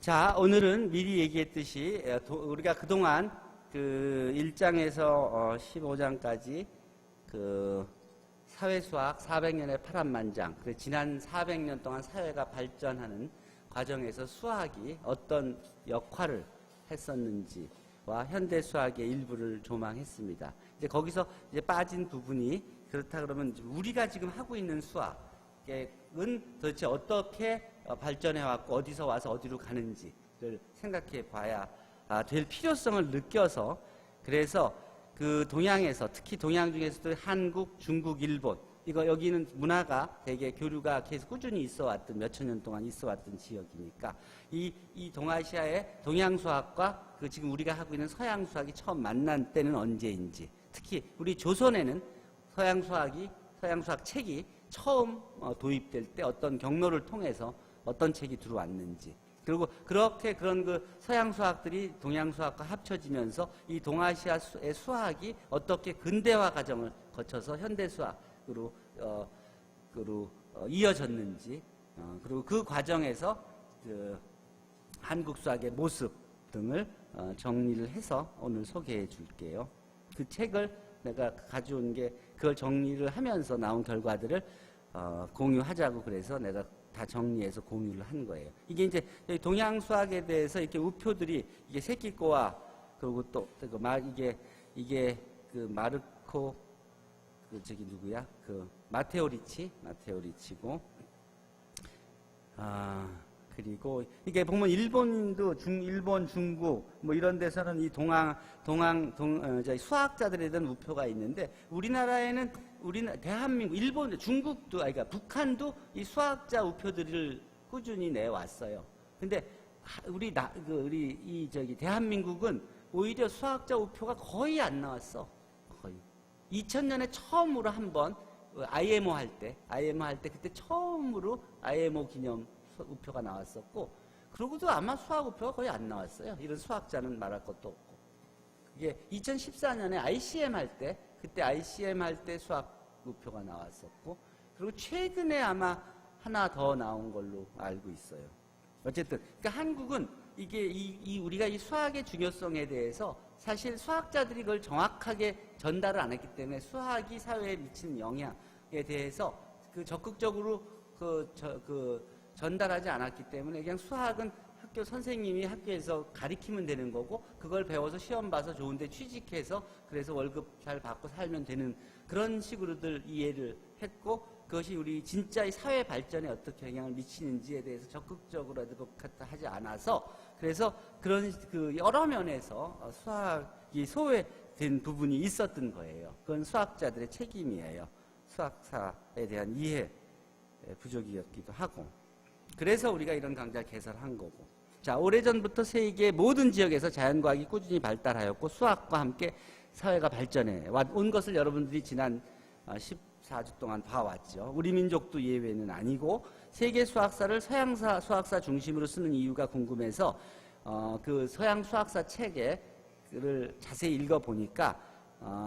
자, 오늘은 미리 얘기했듯이 우리가 그동안 그 1장에서 15장까지 그 사회수학 400년의 파란만장, 그 지난 400년 동안 사회가 발전하는 과정에서 수학이 어떤 역할을 했었는지와 현대 수학의 일부를 조망했습니다. 이제 거기서 이제 빠진 부분이 그렇다 그러면 우리가 지금 하고 있는 수학은 도대체 어떻게 발전해 왔고 어디서 와서 어디로 가는지를 생각해 봐야 될 필요성을 느껴서, 그래서 그 동양에서, 특히 동양 중에서도 한국, 중국, 일본, 이거 여기는 문화가 되게 교류가 계속 꾸준히 있어 왔던, 몇천 년 동안 있어 왔던 지역이니까 이 동아시아의 동양 수학과 그 지금 우리가 하고 있는 서양 수학이 처음 만난 때는 언제인지, 특히 우리 조선에는 서양 수학 책이 처음 도입될 때 어떤 경로를 통해서 어떤 책이 들어왔는지, 그리고 그렇게 그런 그 서양 수학들이 동양 수학과 합쳐지면서 이 동아시아의 수학이 어떻게 근대화 과정을 거쳐서 현대 수학으로 이어졌는지, 그리고 그 과정에서 그 한국 수학의 모습 등을 정리를 해서 오늘 소개해 줄게요. 그 책을 내가 가져온 게 그걸 정리를 하면서 나온 결과들을 공유하자고, 그래서 내가 다 정리해서 공유를 한 거예요. 이게 이제 동양 수학에 대해서 이렇게 우표들이, 이게 새끼꼬와, 그리고 또 이게 그 마르코, 그 저기 누구야? 그 마테오 리치고, 그리고 이게 보면 일본도 일본, 중국 뭐 이런 데서는 이 수학자들에 대한 우표가 있는데, 우리나라에는 대한민국, 일본, 중국도, 그러니까 북한도 이 수학자 우표들을 꾸준히 내왔어요. 근데 우리 대한민국은 오히려 수학자 우표가 거의 안 나왔어. 거의. 2000년에 처음으로 한번 IMO 할 때 그때 처음으로 IMO 기념 우표가 나왔었고, 그러고도 아마 수학 우표가 거의 안 나왔어요. 이런 수학자는 말할 것도 없고. 이게 2014년에 ICM 할 때, 그때 ICM 할 때 수학 우표가 나왔었고, 그리고 최근에 아마 하나 더 나온 걸로 알고 있어요. 어쨌든 그러니까 한국은 이게 우리가 이 수학의 중요성에 대해서 사실 수학자들이 그걸 정확하게 전달을 안 했기 때문에 수학이 사회에 미치는 영향에 대해서 그 적극적으로 전달하지 않았기 때문에 그냥 수학은 학교 선생님이 학교에서 가리키면 되는 거고, 그걸 배워서 시험 봐서 좋은데 취직해서 그래서 월급 잘 받고 살면 되는 그런 식으로들 이해를 했고, 그것이 우리 진짜 이 사회 발전에 어떻게 영향을 미치는지에 대해서 적극적으로 하지 않아서, 그래서 그런 그 여러 면에서 수학이 소외된 부분이 있었던 거예요. 그건 수학자들의 책임이에요. 수학사에 대한 이해 부족이었기도 하고. 그래서 우리가 이런 강좌를 개설한 거고. 자, 오래전부터 세계의 모든 지역에서 자연과학이 꾸준히 발달하였고 수학과 함께 사회가 발전해 온 것을 여러분들이 지난 14주 동안 봐왔죠. 우리 민족도 예외는 아니고, 세계 수학사를 서양사 수학사 중심으로 쓰는 이유가 궁금해서 그 서양 수학사 책을 자세히 읽어보니까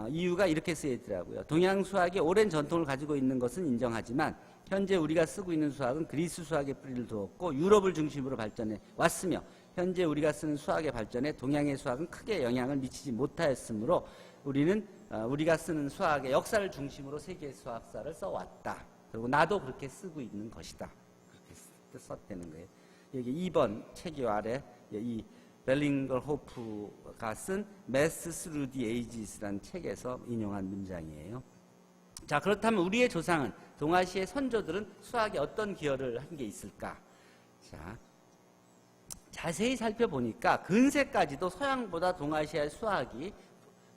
이유가 이렇게 쓰여 있더라고요. 동양 수학이 오랜 전통을 가지고 있는 것은 인정하지만 현재 우리가 쓰고 있는 수학은 그리스 수학의 뿌리를 두었고 유럽을 중심으로 발전해 왔으며, 현재 우리가 쓰는 수학의 발전에 동양의 수학은 크게 영향을 미치지 못하였으므로 우리는 우리가 쓰는 수학의 역사를 중심으로 세계 수학사를 써왔다. 그리고 나도 그렇게 쓰고 있는 것이다. 그렇게 썼다는 거예요. 여기 2번 책이 아래 이 벨링걸호프가 쓴 Math Through the Ages라는 책에서 인용한 문장이에요. 자, 그렇다면 우리의 조상은, 동아시아의 선조들은 수학에 어떤 기여를 한 게 있을까? 자, 자세히 살펴보니까 근세까지도 서양보다 동아시아의 수학이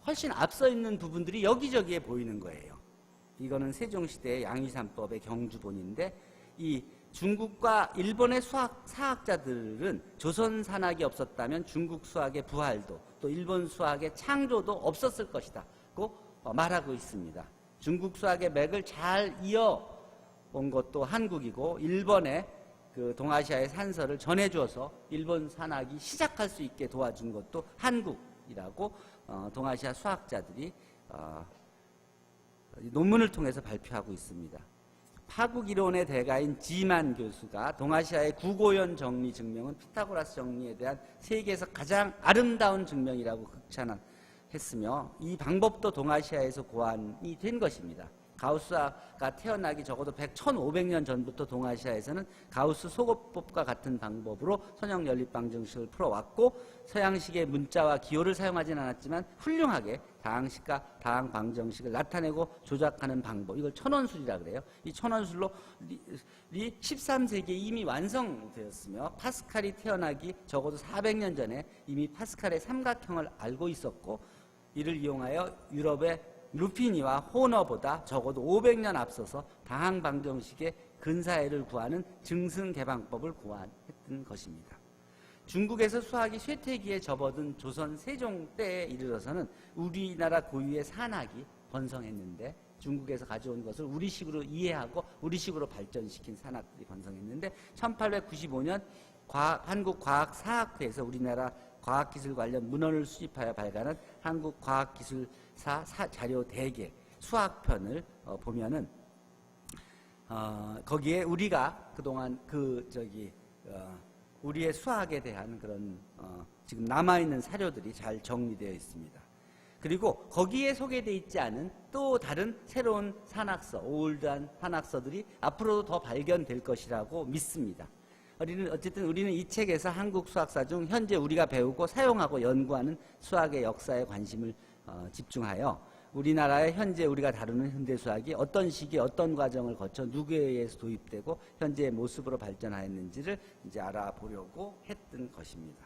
훨씬 앞서 있는 부분들이 여기저기에 보이는 거예요. 이거는 세종시대의 양위산법의 경주본인데, 이 중국과 일본의 사학자들은 조선 산학이 없었다면 중국 수학의 부활도 또 일본 수학의 창조도 없었을 것이다고 말하고 있습니다. 중국 수학의 맥을 잘 이어온 것도 한국이고, 일본의 그 동아시아의 산서를 전해줘서 일본 산학이 시작할 수 있게 도와준 것도 한국이라고 동아시아 수학자들이 논문을 통해서 발표하고 있습니다. 파국 이론의 대가인 지만 교수가 동아시아의 구고연 정리 증명은 피타고라스 정리에 대한 세계에서 가장 아름다운 증명이라고 극찬했으며 이 방법도 동아시아에서 고안이 된 것입니다. 가우스가 태어나기 적어도 1500년 전부터 동아시아에서는 가우스 소거법과 같은 방법으로 선형 연립 방정식을 풀어왔고 서양식의 문자와 기호를 사용하진 않았지만 훌륭하게 다항식과 다항 방정식을 나타내고 조작하는 방법, 이걸 천원술이라 그래요. 이 천원술로 13세기에 이미 완성되었으며 파스칼이 태어나기 적어도 400년 전에 이미 파스칼의 삼각형을 알고 있었고 이를 이용하여 유럽의 루피니와 호너보다 적어도 500년 앞서서 다항 방정식의 근사해를 구하는 증승 개방법을 고안했던 것입니다. 중국에서 수학이 쇠퇴기에 접어든 조선 세종 때에 이르러서는 우리나라 고유의 산학이 번성했는데 중국에서 가져온 것을 우리식으로 이해하고 우리식으로 발전시킨 산학들이 번성했는데 1895년 한국과학사학회에서 우리나라 과학기술 관련 문헌을 수집하여 발간한 한국과학기술사 자료 대개 수학편을 보면은 거기에 우리가 그동안 우리의 수학에 대한 그런 지금 남아있는 사료들이 잘 정리되어 있습니다. 그리고 거기에 소개되어 있지 않은 또 다른 새로운 산학서, 올드한 산학서들이 앞으로도 더 발견될 것이라고 믿습니다. 어쨌든 우리는 이 책에서 한국 수학사 중 현재 우리가 배우고 사용하고 연구하는 수학의 역사에 관심을 집중하여 우리나라의 현재 우리가 다루는 현대 수학이 어떤 시기에 어떤 과정을 거쳐 누구에 의해서 도입되고 현재의 모습으로 발전하였는지를 이제 알아보려고 했던 것입니다.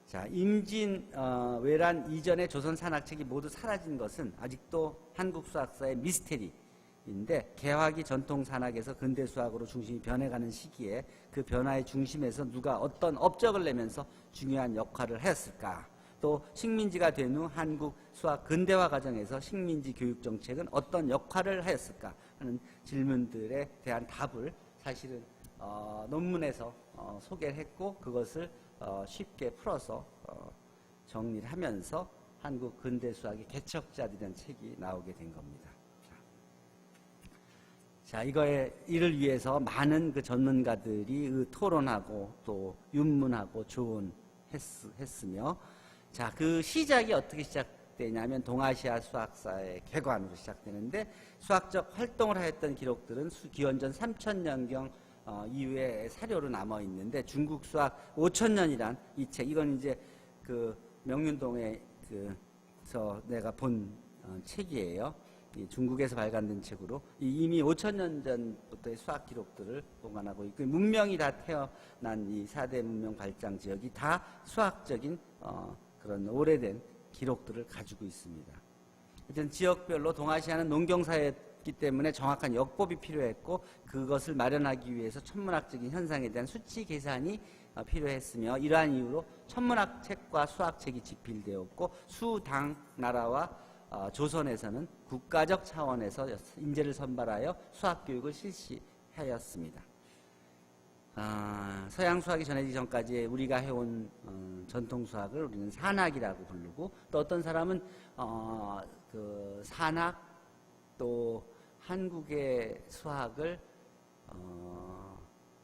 자, 임진, 외란 이전의 조선 산학책이 모두 사라진 것은 아직도 한국 수학사의 미스테리인데 개화기 전통 산학에서 근대 수학으로 중심이 변해가는 시기에 그 변화의 중심에서 누가 어떤 업적을 내면서 중요한 역할을 하였을까? 또 식민지가 된 후 한국 수학 근대화 과정에서 식민지 교육 정책은 어떤 역할을 하였을까 하는 질문들에 대한 답을 사실은 논문에서 소개를 했고 그것을 쉽게 풀어서 정리를 하면서 한국 근대 수학의 개척자들이라는 책이 나오게 된 겁니다. 자, 이를 위해서 많은 그 전문가들이 토론하고 또 윤문하고 조언했으며 자, 그 시작이 어떻게 시작되냐면 동아시아 수학사의 개관으로 시작되는데 수학적 활동을 하였던 기록들은 기원전 3000년경 이후에 사료로 남아 있는데 중국 수학 5000년이란 이 책, 이건 이제 그 명륜동에 내가 본 책이에요. 중국에서 발간된 책으로 이미 5000년 전부터의 수학 기록들을 보관하고 있고 문명이 다 태어난 이 4대 문명 발장 지역이 다 수학적인 그런 오래된 기록들을 가지고 있습니다. 어쨌든 지역별로 동아시아는 농경사회였기 때문에 정확한 역법이 필요했고 그것을 마련하기 위해서 천문학적인 현상에 대한 수치 계산이 필요했으며 이러한 이유로 천문학책과 수학책이 집필되었고 수당나라와 조선에서는 국가적 차원에서 인재를 선발하여 수학교육을 실시하였습니다. 서양 수학이 전해지기 전까지 우리가 해온 전통 수학을 우리는 산학이라고 부르고 또 어떤 사람은 그 산학 또 한국의 수학을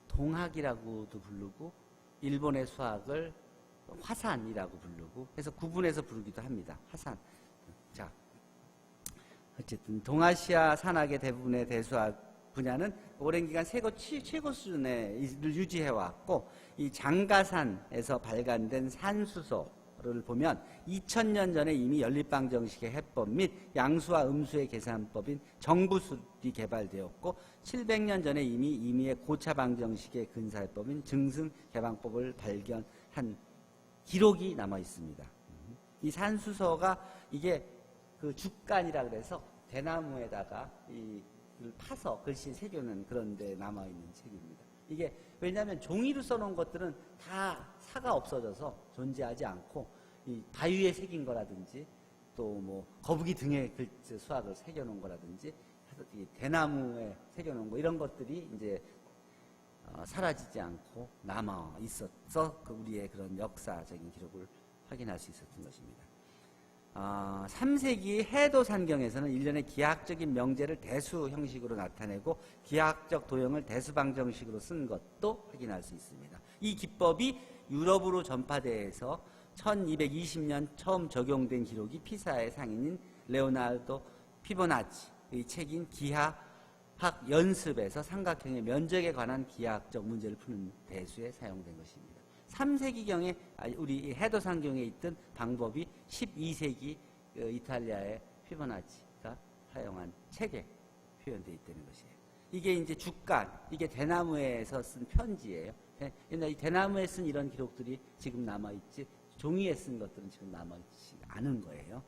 동학이라고도 부르고 일본의 수학을 화산이라고 부르고 해서 구분해서 부르기도 합니다. 화산. 자, 어쨌든 동아시아 산학의 대부분의 대수학 분야는 오랜 기간 최고 수준을 유지해왔고 이 장가산에서 발간된 산수소를 보면 2000년 전에 이미 연립방정식의 해법 및 양수와 음수의 계산법인 정부술이 개발되었고 700년 전에 이미 임의의 고차방정식의 근사해법인 증승개방법을 발견한 기록이 남아 있습니다. 이 산수소가 이게 그 죽간이라 그래서 대나무에다가 이를 파서 글씨 새겨는 그런 데 남아있는 책입니다. 이게 왜냐하면 종이로 써놓은 것들은 다 사가 없어져서 존재하지 않고 이 바위에 새긴 거라든지 또 뭐 거북이 등에 수학을 새겨놓은 거라든지 이 대나무에 새겨놓은 거 이런 것들이 이제 사라지지 않고 남아 있어서 우리의 그런 역사적인 기록을 확인할 수 있었던 것입니다. 3세기 해도산경에서는 일련의 기하학적인 명제를 대수 형식으로 나타내고 기하학적 도형을 대수방정식으로 쓴 것도 확인할 수 있습니다. 이 기법이 유럽으로 전파돼서 1220년 처음 적용된 기록이 피사의 상인인 레오나르도 피보나치의 책인 기하학 연습에서 삼각형의 면적에 관한 기하학적 문제를 푸는 대수에 사용된 것입니다. 3세기경에 우리 해도산경에 있던 방법이 12세기 이탈리아의 피보나치가 사용한 책에 표현되어 있다는 것이에요. 이게 이제 주간, 이게 대나무에서 쓴 편지예요. 옛날 이 대나무에 쓴 이런 기록들이 지금 남아있지, 종이에 쓴 것들은 지금 남아있지 않은 거예요.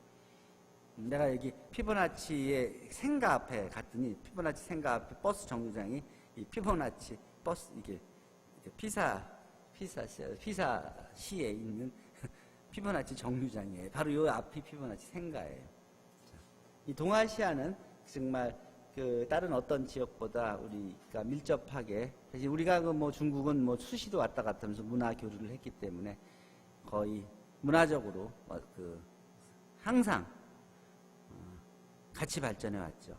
내가 여기 피보나치의 생가 앞에 갔더니, 피보나치 생가 앞에 버스 정류장이 이 피보나치 버스, 이게 피사시에 있는 피보나치 정류장이에요. 바로 요 앞이 피보나치 생가예요. 이 동아시아는 정말 그 다른 어떤 지역보다 우리가 밀접하게, 사실 우리가 뭐 중국은 뭐 수시도 왔다 갔다 하면서 문화 교류를 했기 때문에 거의 문화적으로 항상 같이 발전해 왔죠.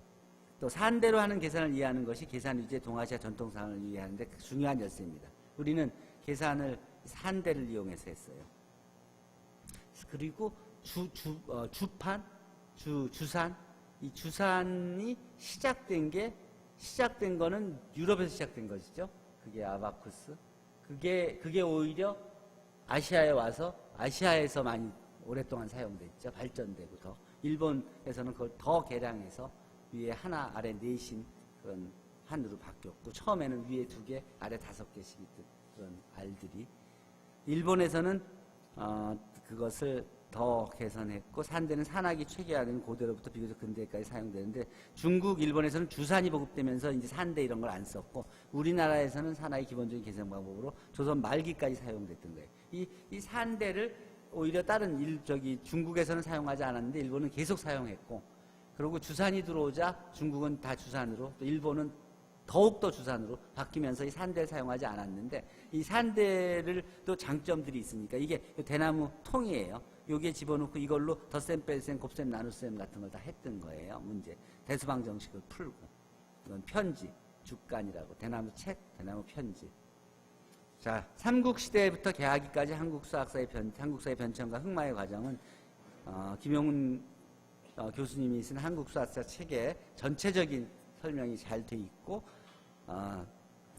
또 산대로 하는 계산을 이해하는 것이 계산 위주의 동아시아 전통상을 이해하는데 중요한 열쇠입니다. 우리는 계산을 산대를 이용해서 했어요. 그리고 주산, 이 주산이 시작된 거는 유럽에서 시작된 것이죠. 그게 아바쿠스. 그게 오히려 아시아에 와서 아시아에서 많이 오랫동안 사용됐죠. 발전되고 더. 일본에서는 그걸 더 개량해서 위에 하나, 아래 넷인 그런 한으로 바뀌었고, 처음에는 위에 2개, 아래 5개씩 있던 그런 알들이. 일본에서는 그것을 더 개선했고, 산대는 산악이 체계화된 고대로부터 비교적 근대까지 사용되는데, 중국, 일본에서는 주산이 보급되면서 이제 산대 이런 걸 안 썼고, 우리나라에서는 산악이 기본적인 계산 방법으로 조선 말기까지 사용됐던 거예요. 이 산대를 오히려 다른 중국에서는 사용하지 않았는데 일본은 계속 사용했고, 그리고 주산이 들어오자 중국은 다 주산으로, 또 일본은 더욱더 주산으로 바뀌면서 이 산대를 사용하지 않았는데, 이 산대를 또 장점들이 있으니까, 이게 대나무 통이에요. 여기에 집어넣고 이걸로 덧셈, 뺄셈, 곱셈, 나눗셈 같은 걸 다 했던 거예요. 문제. 대수방 정식을 풀고. 이건 편지, 주간이라고. 대나무 책, 대나무 편지. 자, 삼국시대부터 개하기까지 한국 수학사의 변천과 흑마의 과정은 김용훈 교수님이 쓴 한국 수학사 책에 전체적인 설명이 잘 돼 있고,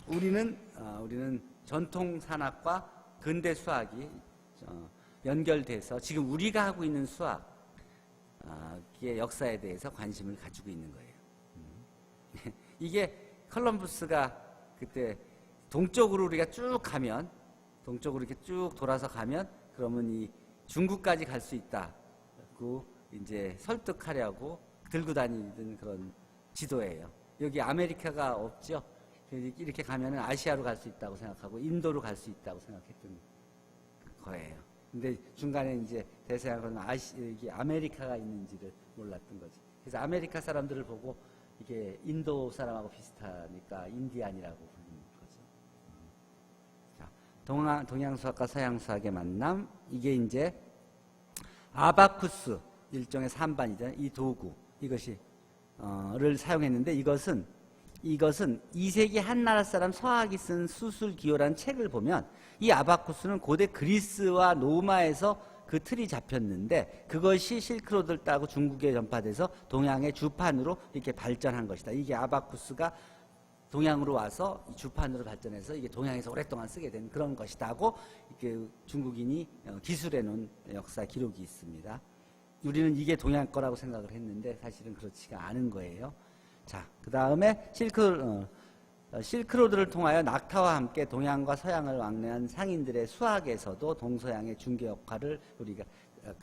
우리는 전통 산학과 근대 수학이 연결돼서 지금 우리가 하고 있는 수학의 역사에 대해서 관심을 가지고 있는 거예요. 이게 컬럼부스가 그때 동쪽으로 우리가 쭉 가면, 동쪽으로 이렇게 쭉 돌아서 가면, 그러면 이 중국까지 갈 수 있다고 이제 설득하려고 들고 다니던 그런 지도예요. 여기 아메리카가 없죠. 이렇게 가면은 아시아로 갈 수 있다고 생각하고 인도로 갈 수 있다고 생각했던 거예요. 근데 중간에 이제 대서양으로는 이게 아메리카가 있는지를 몰랐던 거지. 그래서 아메리카 사람들을 보고 이게 인도 사람하고 비슷하니까 인디안이라고 부르는 거죠. 자, 동양 수학과 서양 수학의 만남. 이게 이제 아바쿠스, 일종의 산반이죠. 이 도구, 를 사용했는데, 이것은 2세기 한나라 사람 서학이 쓴 수술기호라는 책을 보면 이 아바쿠스는 고대 그리스와 로마에서 그 틀이 잡혔는데, 그것이 실크로드를 따고 중국에 전파돼서 동양의 주판으로 이렇게 발전한 것이다. 이게 아바쿠스가 동양으로 와서 주판으로 발전해서 이게 동양에서 오랫동안 쓰게 된 그런 것이다고 중국인이 기술해 놓은 역사 기록이 있습니다. 우리는 이게 동양 거라고 생각을 했는데 사실은 그렇지가 않은 거예요. 자, 그 다음에 실크로드를 통하여 낙타와 함께 동양과 서양을 왕래한 상인들의 수학에서도 동서양의 중개 역할을 우리가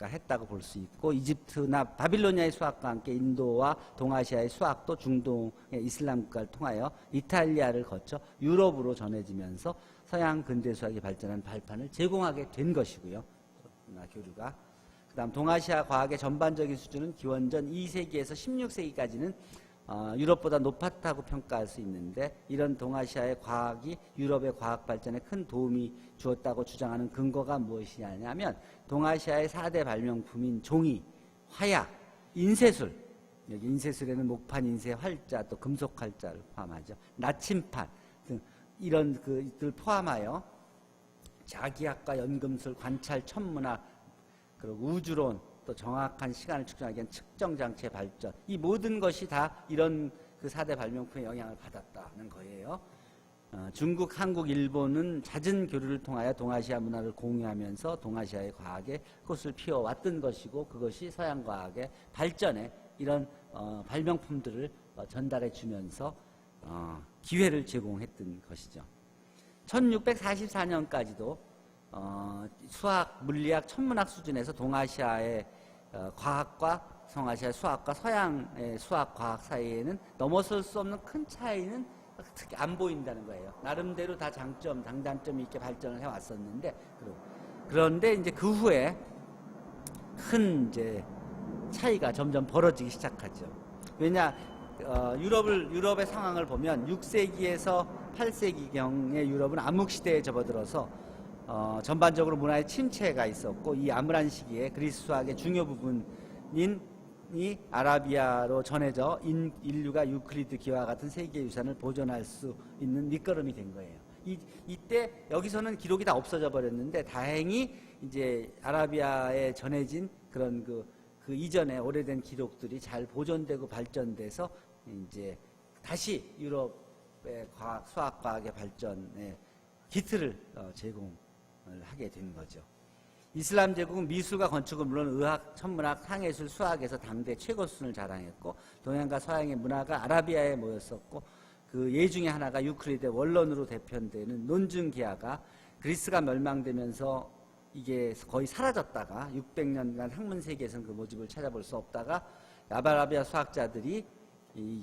했다고 볼 수 있고, 이집트나 바빌로니아의 수학과 함께 인도와 동아시아의 수학도 중동의 이슬람 국가를 통하여 이탈리아를 거쳐 유럽으로 전해지면서 서양 근대 수학이 발전한 발판을 제공하게 된 것이고요. 교류가. 그 다음 동아시아 과학의 전반적인 수준은 기원전 2세기에서 16세기까지는 유럽보다 높았다고 평가할 수 있는데, 이런 동아시아의 과학이 유럽의 과학 발전에 큰 도움이 주었다고 주장하는 근거가 무엇이냐면, 동아시아의 4대 발명품인 종이, 화약, 인쇄술, 여기 인쇄술에는 목판, 인쇄, 활자, 또 금속 활자를 포함하죠. 나침판 등 이런 그들 포함하여 자기학과 연금술, 관찰, 천문학, 그리고 우주론, 또 정확한 시간을 측정하기 위한 측정 장치의 발전, 이 모든 것이 다 이런 그 4대 발명품의 영향을 받았다는 거예요. 중국, 한국, 일본은 잦은 교류를 통하여 동아시아 문화를 공유하면서 동아시아의 과학에 꽃을 피워왔던 것이고, 그것이 서양 과학의 발전에 이런 발명품들을 전달해 주면서 기회를 제공했던 것이죠. 1644년까지도 수학, 물리학, 천문학 수준에서 동아시아의 과학과 성아시아의 수학과 서양의 수학, 과학 사이에는 넘어설 수 없는 큰 차이는 특히 안 보인다는 거예요. 나름대로 다 장점, 장단점이 있게 발전을 해왔었는데, 그런데 이제 그 후에 큰 이제 차이가 점점 벌어지기 시작하죠. 왜냐, 유럽의 상황을 보면 6세기에서 8세기경의 유럽은 암흑시대에 접어들어서 전반적으로 문화의 침체가 있었고, 이 암울한 시기에 그리스 수학의 중요 부분인 이 아라비아로 전해져 인류가 유클리드 기와 같은 세계 유산을 보존할 수 있는 밑거름이 된 거예요. 이때 여기서는 기록이 다 없어져 버렸는데, 다행히 이제 아라비아에 전해진 그런 그 이전에 오래된 기록들이 잘 보존되고 발전돼서 이제 다시 유럽의 과학, 수학 과학의 발전에 기틀을 제공을 하게 된 거죠. 이슬람 제국은 미술과 건축은 물론 의학, 천문학, 상해술, 수학에서 당대 최고 수준을 자랑했고, 동양과 서양의 문화가 아라비아에 모였었고, 그 예 중에 하나가 유클리드의 원론으로 대표되는 논증기하가 그리스가 멸망되면서 이게 거의 사라졌다가 600년간 학문 세계에서는 그 모집을 찾아볼 수 없다가 아라비아 수학자들이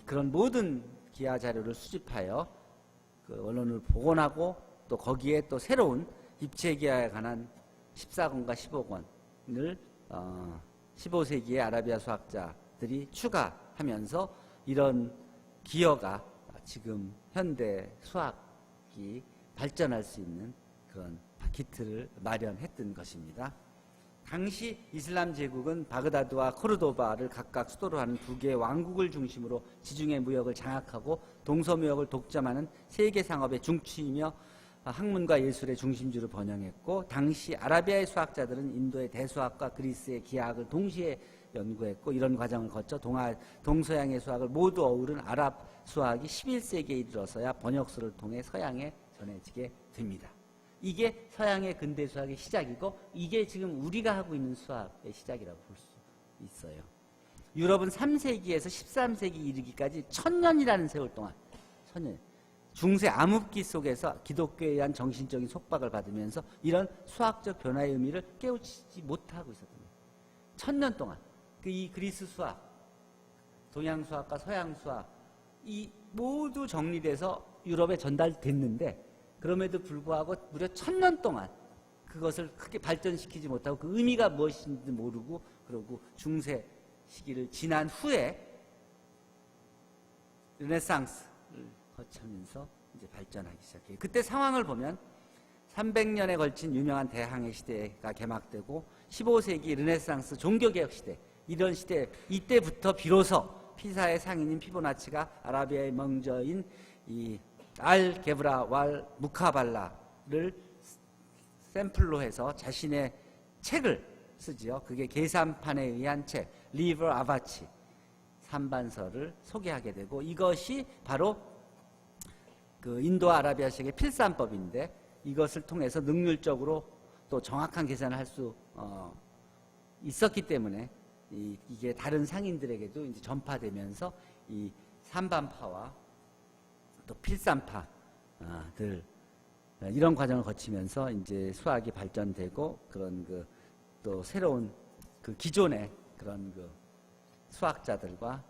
그런 모든 기하 자료를 수집하여 그 원론을 복원하고, 또 거기에 또 새로운 입체 기하에 관한 14권과 15권을 15세기의 아라비아 수학자들이 추가하면서 이런 기여가 지금 현대 수학이 발전할 수 있는 그런 기틀을 마련했던 것입니다. 당시 이슬람 제국은 바그다드와 코르도바를 각각 수도로 하는 두 개의 왕국을 중심으로 지중해 무역을 장악하고 동서무역을 독점하는 세계 상업의 중추이며 학문과 예술의 중심지로 번영했고, 당시 아라비아의 수학자들은 인도의 대수학과 그리스의 기하학을 동시에 연구했고, 이런 과정을 거쳐 동서양의 수학을 모두 어우른 아랍 수학이 11세기에 이르러서야 번역서를 통해 서양에 전해지게 됩니다. 이게 서양의 근대 수학의 시작이고, 이게 지금 우리가 하고 있는 수학의 시작이라고 볼 수 있어요. 유럽은 3세기에서 13세기 이르기까지 1000년이라는 세월 동안, 1000년, 중세 암흑기 속에서 기독교에 의한 정신적인 속박을 받으면서 이런 수학적 변화의 의미를 깨우치지 못하고 있었던 거예요. 1000년 동안 이 그리스 수학, 동양 수학과 서양 수학, 이 모두 정리돼서 유럽에 전달됐는데, 그럼에도 불구하고 무려 1000년 동안 그것을 크게 발전시키지 못하고 그 의미가 무엇인지 모르고, 그러고 중세 시기를 지난 후에 르네상스를 거치면서 이제 발전하기 시작해요. 그때 상황을 보면 300년에 걸친 유명한 대항해 시대가 개막되고 15세기 르네상스 종교개혁 시대, 이런 시대, 이때부터 비로소 피사의 상인인 피보나치가 아라비아의 멍저인 이 알게브라 왈 무카발라를 샘플로 해서 자신의 책을 쓰지요. 그게 계산판에 의한 책, 리버 아바치, 삼반서를 소개하게 되고, 이것이 바로 그 인도와 아라비아식의 필산법인데, 이것을 통해서 능률적으로 또 정확한 계산을 할 수 있었기 때문에 이게 다른 상인들에게도 이제 전파되면서 이 삼반파와 또 필산파들 이런 과정을 거치면서 이제 수학이 발전되고, 그런 또 새로운 그 기존의 그런 수학자들과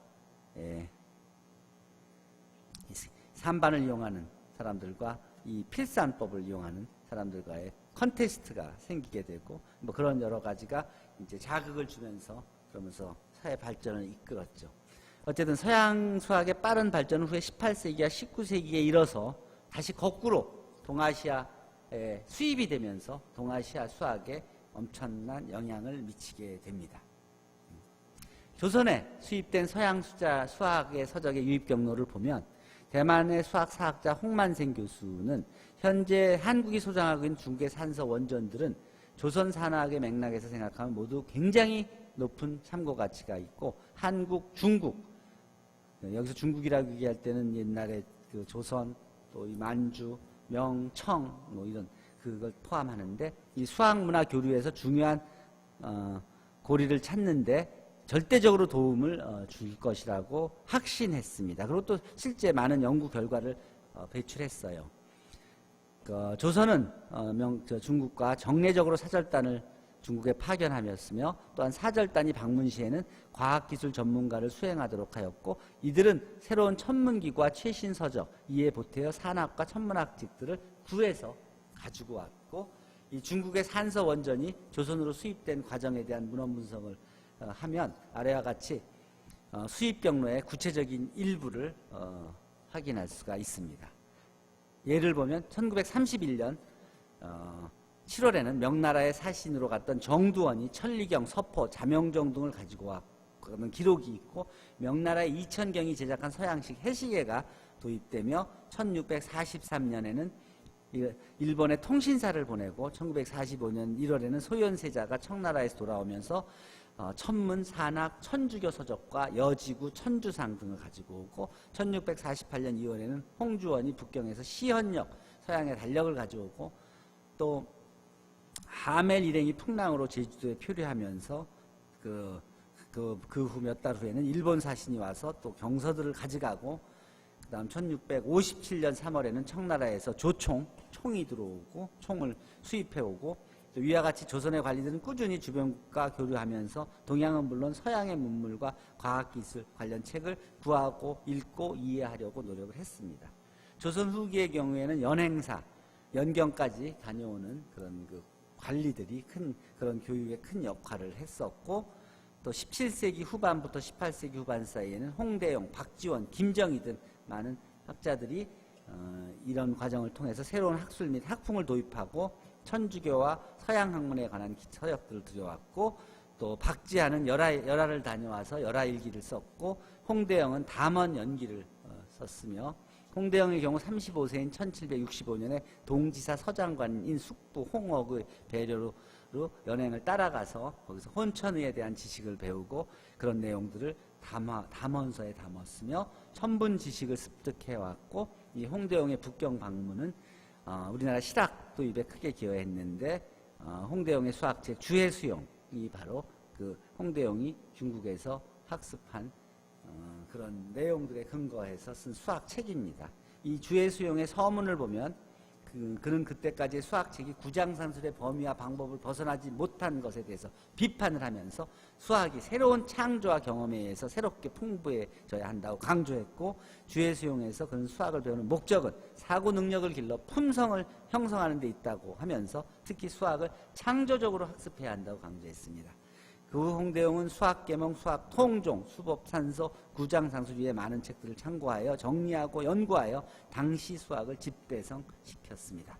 산반을 이용하는 사람들과 이 필산법을 이용하는 사람들과의 컨테스트가 생기게 되고, 뭐 그런 여러 가지가 이제 자극을 주면서, 그러면서 사회 발전을 이끌었죠. 어쨌든 서양 수학의 빠른 발전 후에 18세기와 19세기에 이뤄서 다시 거꾸로 동아시아에 수입이 되면서 동아시아 수학에 엄청난 영향을 미치게 됩니다. 조선에 수입된 서양 수학의 서적의 유입 경로를 보면 대만의 수학 사학자 홍만생 교수는 현재 한국이 소장하고 있는 중국의 산서 원전들은 조선 산학의 맥락에서 생각하면 모두 굉장히 높은 참고 가치가 있고 한국, 중국, 여기서 중국이라고 얘기할 때는 옛날에 그 조선, 또 이 만주, 명, 청 뭐 이런 그걸 포함하는데 이 수학 문화 교류에서 중요한 고리를 찾는데 절대적으로 도움을 줄 것이라고 확신했습니다. 그리고 또 실제 많은 연구 결과를 배출했어요. 조선은 중국과 정례적으로 사절단을 중국에 파견하였으며 또한 사절단이 방문 시에는 과학기술 전문가를 수행하도록 하였고 이들은 새로운 천문기구와 최신 서적, 이에 보태어 산학과 천문학직들을 구해서 가지고 왔고 이 중국의 산서 원전이 조선으로 수입된 과정에 대한 문헌 분석을 하면 아래와 같이 수입 경로의 구체적인 일부를 확인할 수가 있습니다. 예를 보면 1931년 7월에는 명나라의 사신으로 갔던 정두원이 천리경, 서포, 자명종 등을 가지고 왔는 기록이 있고 명나라의 이천경이 제작한 서양식 해시계가 도입되며 1643년에는 일본에 통신사를 보내고 1945년 1월에는 소현세자가 청나라에서 돌아오면서 천문, 산학, 천주교 서적과 여지구, 천주상 등을 가지고 오고 1648년 2월에는 홍주원이 북경에서 시현역, 서양의 달력을 가져오고 또 하멜 일행이 풍랑으로 제주도에 표류하면서 그 후 몇 달 후에는 일본 사신이 와서 또 경서들을 가져가고 그 다음 1657년 3월에는 청나라에서 총이 들어오고 총을 수입해오고 또 위와 같이 조선의 관리들은 꾸준히 주변국과 교류하면서 동양은 물론 서양의 문물과 과학기술 관련 책을 구하고 읽고 이해하려고 노력을 했습니다. 조선 후기의 경우에는 연행사, 연경까지 다녀오는 그런 관리들이 그런 교육에 큰 역할을 했었고 또 17세기 후반부터 18세기 후반 사이에는 홍대용, 박지원, 김정희 등 많은 학자들이 이런 과정을 통해서 새로운 학술 및 학풍을 도입하고 천주교와 서양 학문에 관한 서적들을 들여왔고 또 박지하는 열하를 다녀와서 열하일기를 썼고 홍대영은 담원 연기를 썼으며 홍대영의 경우 35세인 1765년에 동지사 서장관인 숙부 홍억의 배려로 연행을 따라가서 거기서 혼천의에 대한 지식을 배우고 그런 내용들을 담원서에 담았으며 천분 지식을 습득해왔고 이 홍대영의 북경 방문은 우리나라 실학 도입에 크게 기여했는데 홍대영의 수학책 주해수용이 바로 그 홍대영이 중국에서 학습한 그런 내용들에 근거해서 쓴 수학책입니다. 이 주해수용의 서문을 보면 그는 그때까지 수학책이 구장산술의 범위와 방법을 벗어나지 못한 것에 대해서 비판을 하면서 수학이 새로운 창조와 경험에 의해서 새롭게 풍부해져야 한다고 강조했고 주해수용에서 그는 수학을 배우는 목적은 사고 능력을 길러 품성을 형성하는 데 있다고 하면서 특히 수학을 창조적으로 학습해야 한다고 강조했습니다. 그 후 홍대용은 수학계몽, 수학통종, 수법산서, 구장상술 위에 많은 책들을 참고하여 정리하고 연구하여 당시 수학을 집대성시켰습니다.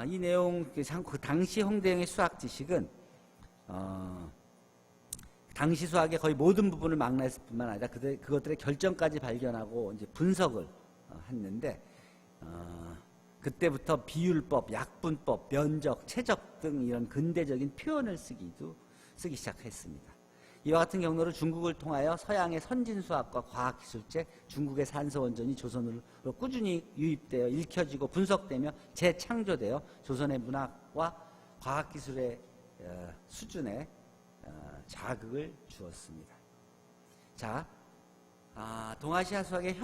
이 내용, 그 당시 홍대용의 수학 지식은 당시 수학의 거의 모든 부분을 망라했을 뿐만 아니라 그것들의 결정까지 발견하고 이제 분석을 했는데 그때부터 비율법, 약분법, 면적, 최적 등 이런 근대적인 표현을 쓰기 시작했습니다. 이와 같은 경로로 중국을 통하여 서양의 선진수학과 과학기술책, 중국의 산서원전이 조선으로 꾸준히 유입되어 읽혀지고 분석되며 재창조되어 조선의 문학과 과학기술의 수준에 자극을 주었습니다. 자, 동아시아 수학의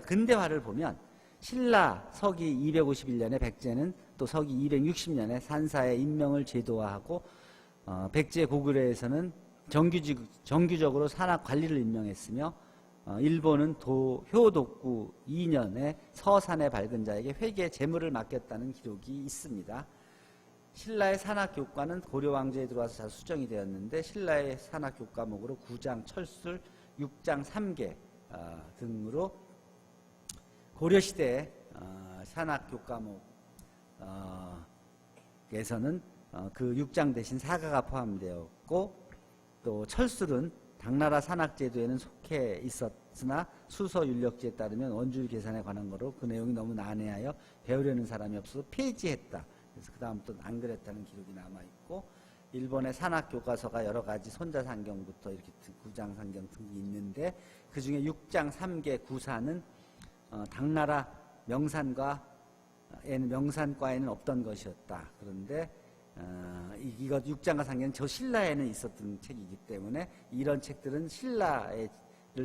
근대화를 보면 신라 서기 251년에 백제는 또 서기 260년에 산사의 인명을 제도화하고 백제 고구려에서는 정규적으로 산학 관리를 임명했으며 일본은 효독구 2년에 서산의 밝은 자에게 회계 재물을 맡겼다는 기록이 있습니다. 신라의 산학교과는 고려 왕조에 들어와서 잘 수정이 되었는데 신라의 산학교과목으로 구장, 철술, 육장 3개 등으로 고려시대의 산학교과목에서는 그 6장 대신 사가가 포함되었고 또 철술은 당나라 산악제도에는 속해 있었으나 수서 윤력지에 따르면 원주율 계산에 관한 거로 그 내용이 너무 난해하여 배우려는 사람이 없어서 폐지했다. 그래서 그 다음부터 안 그랬다는 기록이 남아있고, 일본의 산악 교과서가 여러 가지 손자산경부터 이렇게 구장산경 등이 있는데, 그 중에 6장 3개 구사는 당나라 명산과에는 없던 것이었다. 그런데 이것 6장과 상경은 저 신라에는 있었던 책이기 때문에 이런 책들은 신라를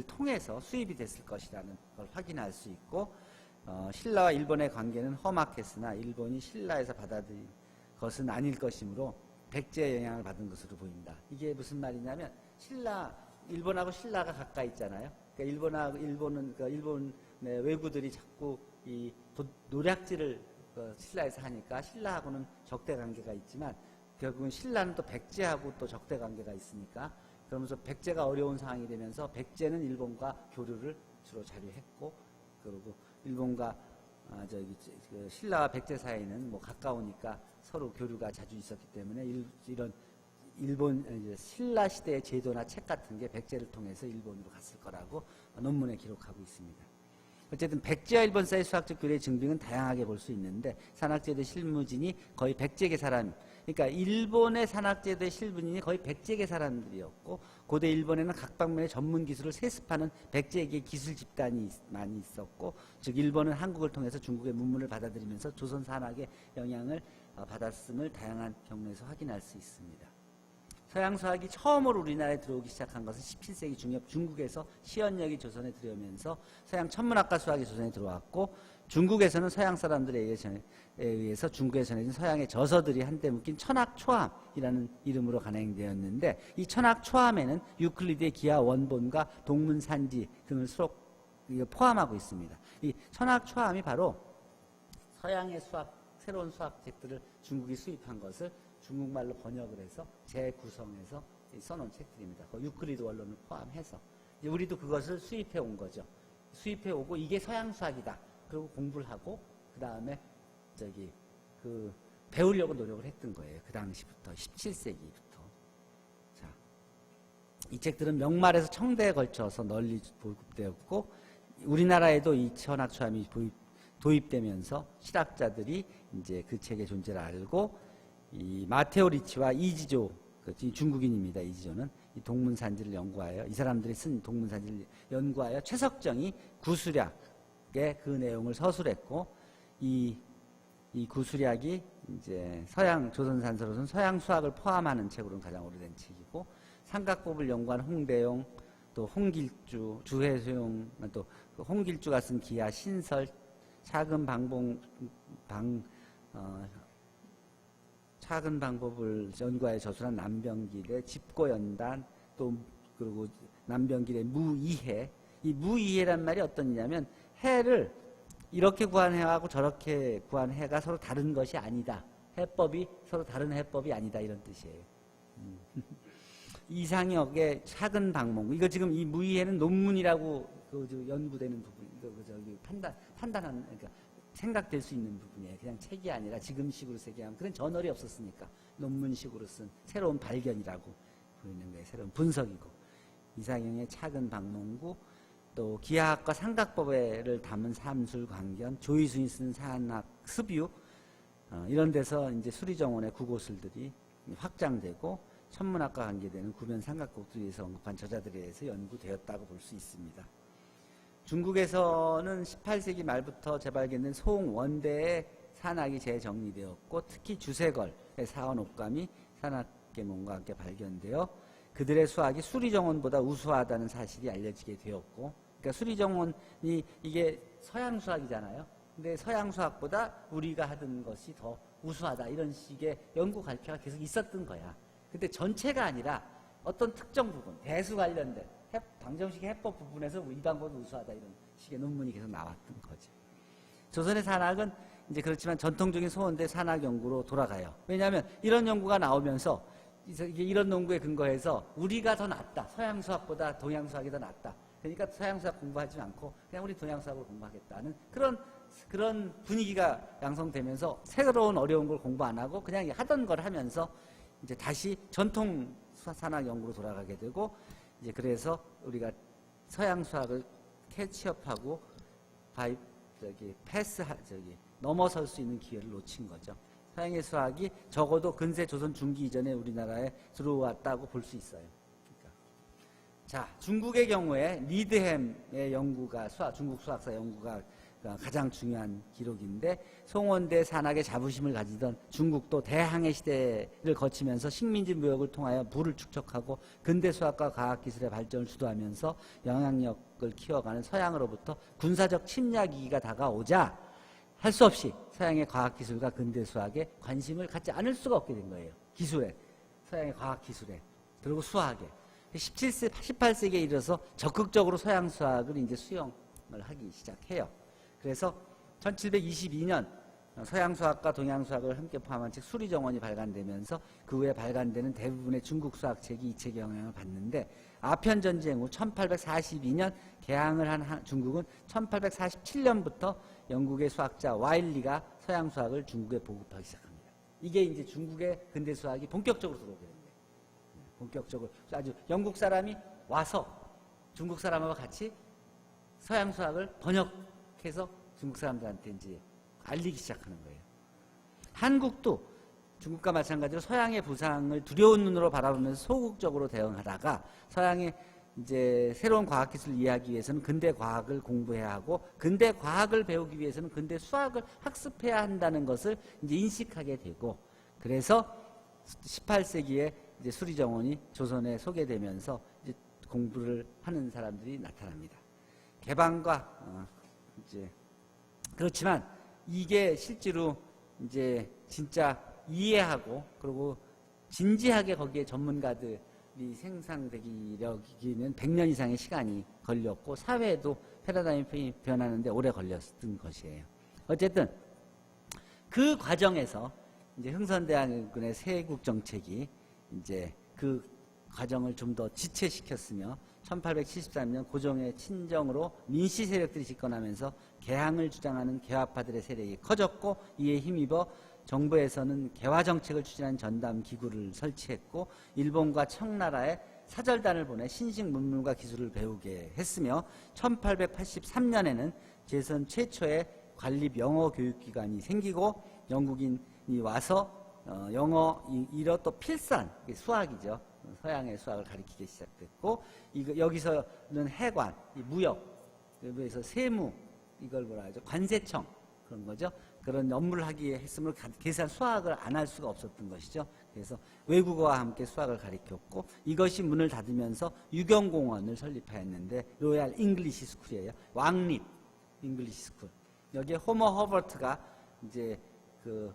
통해서 수입이 됐을 것이라는 걸 확인할 수 있고, 신라와 일본의 관계는 험악했으나 일본이 신라에서 받아들인 것은 아닐 것이므로 백제의 영향을 받은 것으로 보인다. 이게 무슨 말이냐면, 일본하고 신라가 가까이 있잖아요. 그러니까 일본의 왜구들이 자꾸 이 노략질을 신라에서 하니까 신라하고는 적대 관계가 있지만, 결국은 신라는 또 백제하고 또 적대 관계가 있으니까, 그러면서 백제가 어려운 상황이 되면서 백제는 일본과 교류를 주로 자류했고, 그리고 일본과 신라와 백제 사이는 뭐 가까우니까 서로 교류가 자주 있었기 때문에 이런 일본 신라 시대의 제도나 책 같은 게 백제를 통해서 일본으로 갔을 거라고 논문에 기록하고 있습니다. 어쨌든 백제와 일본 사이 수학적 교류의 증빙은 다양하게 볼 수 있는데, 산악제도의 실무진이 거의 백제계 사람, 그러니까 일본의 산악제도의 실무진이 거의 백제계 사람들이었고, 고대 일본에는 각 방면의 전문 기술을 세습하는 백제계 기술 집단이 많이 있었고, 즉 일본은 한국을 통해서 중국의 문물을 받아들이면서 조선 산악의 영향을 받았음을 다양한 경로에서 확인할 수 있습니다. 서양 수학이 처음으로 우리나라에 들어오기 시작한 것은 17세기 중엽 중국에서 시연력이 조선에 들어오면서 서양 천문학과 수학이 조선에 들어왔고, 중국에서는 서양 사람들에 의해서 중국에 전해진 서양의 저서들이 한때 묶인 천학초함이라는 이름으로 간행되었는데, 이 천학초함에는 유클리드의 기하 원본과 동문산지 등을 포함하고 있습니다. 이 천학초함이 바로 서양의 새로운 수학책들을 중국이 수입한 것을 중국말로 번역을 해서 재구성해서 써놓은 책들입니다. 그 유클리드 원론을 포함해서 우리도 그것을 수입해 온 거죠. 수입해 오고 이게 서양 수학이다. 그리고 공부를 하고 그 다음에 배우려고 노력을 했던 거예요. 그 당시부터 17세기부터. 자, 이 책들은 명말에서 청대에 걸쳐서 널리 보급되었고, 우리나라에도 이 천학초함이 도입되면서 실학자들이 이제 그 책의 존재를 알고, 이 마테오 리치와 이지조, 중국인입니다. 이지조는 이 동문산지를 연구하여, 이 사람들이 쓴 동문산지를 연구하여 최석정이 구수략의 그 내용을 서술했고, 이 구수략이 이제 조선산서로서는 서양 수학을 포함하는 책으로는 가장 오래된 책이고, 삼각법을 연구한 홍대용, 또 홍길주, 주회소용, 또 홍길주가 쓴 기하 신설, 작은 방법을 연구하여 저술한 남병길의 집고연단, 또 그리고 남병길의 무이해. 이 무이해란 말이 어떤 의미냐면, 해를 이렇게 구한 해하고 저렇게 구한 해가 서로 다른 것이 아니다. 해법이 서로 다른 해법이 아니다, 이런 뜻이에요. 이상혁의 작은 방목. 이거 지금 이 무이해는 논문이라고 연구되는 부분, 판단하는, 그러니까 생각될 수 있는 부분이에요. 그냥 책이 아니라 지금식으로 쓰게 하면, 그런 저널이 없었으니까 논문식으로 쓴 새로운 발견이라고 보이는 거예요. 새로운 분석이고. 이상형의 작은 방문구, 또 기하학과 삼각법을 담은 삼술광견, 조이순이 쓴 산학 습유, 이런 데서 이제 수리정원의 구고술들이 확장되고, 천문학과 관계되는 구변 삼각국들에서 언급한 저자들에 의해서 연구되었다고 볼 수 있습니다. 중국에서는 18세기 말부터 재발견된 송원대의 산학이 재정리되었고, 특히 주세걸의 사원옥감이 산학계몽과 함께 발견되어 그들의 수학이 수리정원보다 우수하다는 사실이 알려지게 되었고, 그러니까 수리정원이 이게 서양 수학이잖아요. 근데 서양 수학보다 우리가 하던 것이 더 우수하다, 이런 식의 연구 발표가 계속 있었던 거야. 근데 전체가 아니라 어떤 특정 부분, 대수 관련된 방정식의 해법 부분에서 이 방법이 우수하다, 이런 식의 논문이 계속 나왔던 거죠. 조선의 산학은 이제 그렇지만 전통적인 소원대 산학 연구로 돌아가요. 왜냐하면 이런 연구가 나오면서 이런 연구에 근거해서 우리가 더 낫다, 서양 수학보다 동양 수학이 더 낫다, 그러니까 서양 수학 공부하지 않고 그냥 우리 동양 수학을 공부하겠다는 그런 분위기가 양성되면서 새로운 어려운 걸 공부 안 하고 그냥 하던 걸 하면서 이제 다시 전통 산학 연구로 돌아가게 되고 이제 그래서 우리가 서양 수학을 캐치업하고 넘어설 수 있는 기회를 놓친 거죠. 서양의 수학이 적어도 근세 조선 중기 이전에 우리나라에 들어왔다고 볼 수 있어요. 그러니까. 자, 중국의 경우에 리드햄의 연구가 중국 수학사 연구가 가장 중요한 기록인데 송원대 산학의 자부심을 가지던 중국도 대항해 시대를 거치면서 식민지 무역을 통하여 부를 축적하고 근대 수학과 과학기술의 발전을 주도하면서 영향력을 키워가는 서양으로부터 군사적 침략 위기가 다가오자 할 수 없이 서양의 과학기술과 근대 수학에 관심을 갖지 않을 수가 없게 된 거예요. 기술에, 서양의 과학기술에, 그리고 수학에. 18세기에 이르러서 적극적으로 서양 수학을 이제 수용을 하기 시작해요. 그래서 1722년 서양 수학과 동양 수학을 함께 포함한 책 수리정원이 발간되면서 그 후에 발간되는 대부분의 중국 수학책이 이 책의 영향을 받는데 아편 전쟁 후 1842년 개항을 한 중국은 1847년부터 영국의 수학자 와일리가 서양 수학을 중국에 보급하기 시작합니다. 이게 이제 중국의 근대 수학이 본격적으로 들어오게 된 거예요. 본격적으로 아주 영국 사람이 와서 중국 사람하고 같이 서양 수학을 번역해서 중국 사람들한테 이제 알리기 시작하는 거예요. 한국도 중국과 마찬가지로 서양의 부상을 두려운 눈으로 바라보면서 소극적으로 대응하다가 서양의 이제 새로운 과학기술을 이해하기 위해서는 근대 과학을 공부해야 하고 근대 과학을 배우기 위해서는 근대 수학을 학습해야 한다는 것을 이제 인식하게 되고 그래서 18세기에 이제 수리정원이 조선에 소개되면서 이제 공부를 하는 사람들이 나타납니다. 개방과 이제 그렇지만 이게 실제로 이제 진짜 이해하고 그리고 진지하게 거기에 전문가들이 생산되기는 100년 이상의 시간이 걸렸고 사회도 패러다임이 변하는데 오래 걸렸던 것이에요. 어쨌든 그 과정에서 이제 흥선대학군의 세국 정책이 이제 그 과정을 좀 더 지체시켰으며 1873년 고종의 친정으로 민씨 세력들이 집권하면서 개항을 주장하는 개화파들의 세력이 커졌고 이에 힘입어 정부에서는 개화 정책을 추진하는 전담 기구를 설치했고 일본과 청나라에 사절단을 보내 신식 문물과 기술을 배우게 했으며 1883년에는 조선 최초의 관립 영어 교육기관이 생기고 영국인이 와서 영어 이런 또 필산 수학이죠. 서양의 수학을 가리키기 시작됐고 여기서는 해관, 무역, 그래서 세무 이걸 뭐라 하죠? 관세청 그런 거죠. 그런 업무를 하기에 했으므로 계산 수학을 안 할 수가 없었던 것이죠. 그래서 외국어와 함께 수학을 가리켰고 이것이 문을 닫으면서 유경공원을 설립하였는데 로얄 잉글리시 스쿨이에요. 왕립 잉글리시 스쿨. 여기에 호머 허버트가 이제 그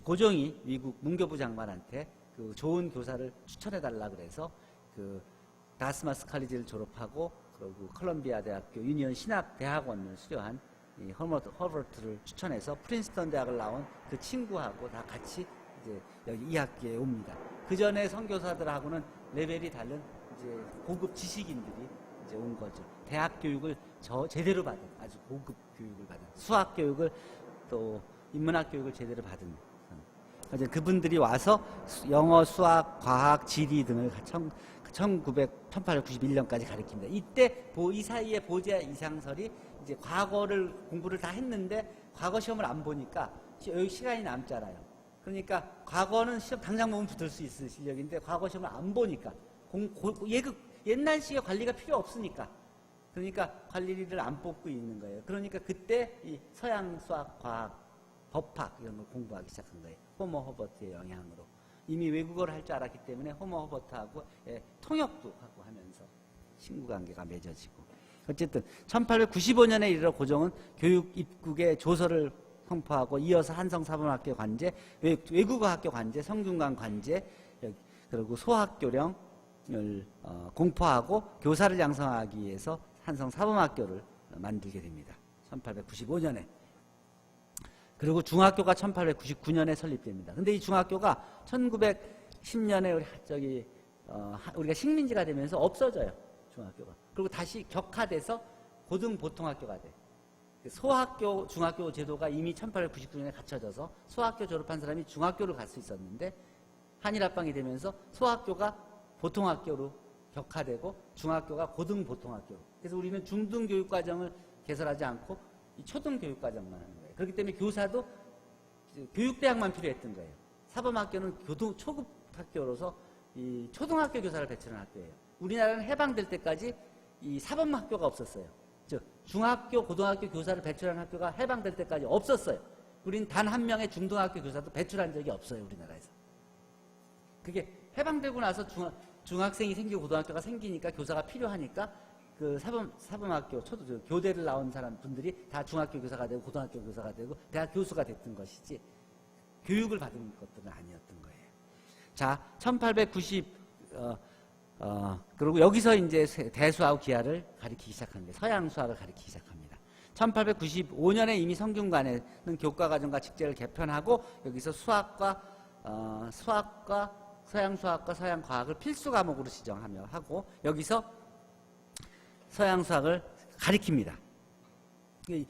고종이 미국 문교부 장관한테 그 좋은 교사를 추천해달라 그래서 그 다스마스 칼리지를 졸업하고 그리고 컬럼비아 대학교 유니언 신학 대학원을 수료한 이 허버트를 추천해서 프린스턴 대학을 나온 그 친구하고 다 같이 이제 여기 이 학교에 옵니다. 그 전에 선교사들하고는 레벨이 다른 이제 고급 지식인들이 이제 온 거죠. 대학 교육을 제대로 받은 아주 고급 교육을 받은 수학 교육을 또 인문학 교육을 제대로 받은 그분들이 와서 영어, 수학, 과학, 지리 등을 1891년까지 가르칩니다. 이때 이 사이에 보제 이상설이 이제 과거를 공부를 다 했는데 과거 시험을 안 보니까 여기 시간이 남잖아요. 그러니까 과거는 시험 당장 보면 붙을 수 있을 실력인데 과거 시험을 안 보니까 옛날식의 관리가 필요 없으니까 그러니까 관리를 안 뽑고 있는 거예요. 그러니까 그때 이 서양 수학, 과학, 법학 이런 걸 공부하기 시작한 거예요. 호머 허버트의 영향으로. 이미 외국어를 할 줄 알았기 때문에 호머 허버트하고 통역도 하고 하면서 친구관계가 맺어지고. 어쨌든 1895년에 이르러 고종은 교육 입국의 조서를 선포하고 이어서 한성사범학교 관제, 외국어학교 관제, 성균관 관제, 그리고 소학교령을 공포하고 교사를 양성하기 위해서 한성사범학교를 만들게 됩니다. 1895년에. 그리고 중학교가 1899년에 설립됩니다. 근데 이 중학교가 1910년에 우리가 식민지가 되면서 없어져요. 중학교가. 그리고 다시 격화돼서 고등보통학교가 돼. 소학교, 중학교 제도가 이미 1899년에 갖춰져서 소학교 졸업한 사람이 중학교를 갈 수 있었는데 한일합방이 되면서 소학교가 보통학교로 격화되고 중학교가 고등보통학교. 그래서 우리는 중등교육과정을 개설하지 않고 이 초등교육과정만 하는 거예요. 그렇기 때문에 교사도 교육대학만 필요했던 거예요. 사범학교는 초급학교로서 이 초등학교 교사를 배출한 학교예요. 우리나라는 해방될 때까지 이 사범학교가 없었어요. 즉 중학교, 고등학교 교사를 배출한 학교가 해방될 때까지 없었어요. 우린 단 한 명의 중등학교 교사도 배출한 적이 없어요. 우리나라에서. 그게 해방되고 나서 중학생이 생기고 고등학교가 생기니까 교사가 필요하니까 그 사범학교, 교대를 나온 분들이 다 중학교 교사가 되고 고등학교 교사가 되고 대학 교수가 됐던 것이지 교육을 받은 것들은 아니었던 거예요. 자, 1890, 그리고 여기서 이제 대수하고 기하를 가리키기 시작합니다. 서양 수학을 가리키기 시작합니다. 1895년에 이미 성균관에는 교과과정과 직제를 개편하고 여기서 수학과 서양 수학과 서양 과학을 필수 과목으로 지정하며 하고 여기서 서양 수학을 가리킵니다.